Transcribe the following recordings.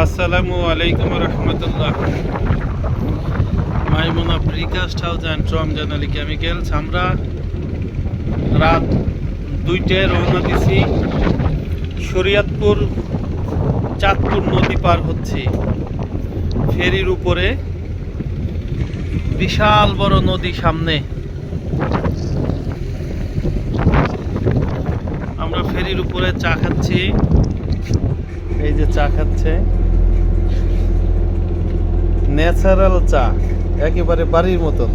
আসসালামু আলাইকুম রহমতুল্লাহ। Maimuna precast house and Ramzan Ali chemicals. আমরা রাত 2টায় রওনা দিছি। শরীয়তপুর চাঁদপুর নদী পার হচ্ছি ফেরির উপরে। বিশাল বড় নদী সামনে। আমরা ফেরির উপরে চা খাচ্ছি। এই যে চা খাচ্ছে, ন্যাচারাল চা, একেবারে বাড়ির মতন।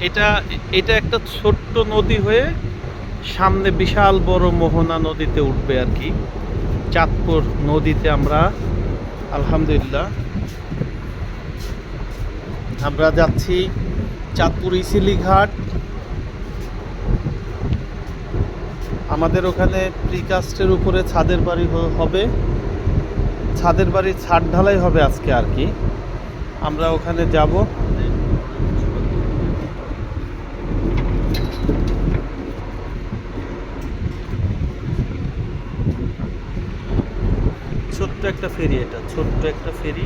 এটা এটা একটা ছোট্ট নদী হয়ে সামনে বিশাল বড় মোহনা নদীতে উঠবে আর কি। চাঁদপুর নদীতে আমরা আলহামদুলিল্লাহ আমরা যাচ্ছি চাঁদপুর ইসিলি ঘাট। আমাদের ওখানে প্রিকাস্টের উপরে ছাদের বাড়ি হবে, ছাদের বাড়ির ছাদ ঢালাই হবে আজকে আর কি। আমরা ওখানে যাব। ছোট্ট একটা ফেরি, এটা ছোট্ট একটা ফেরি।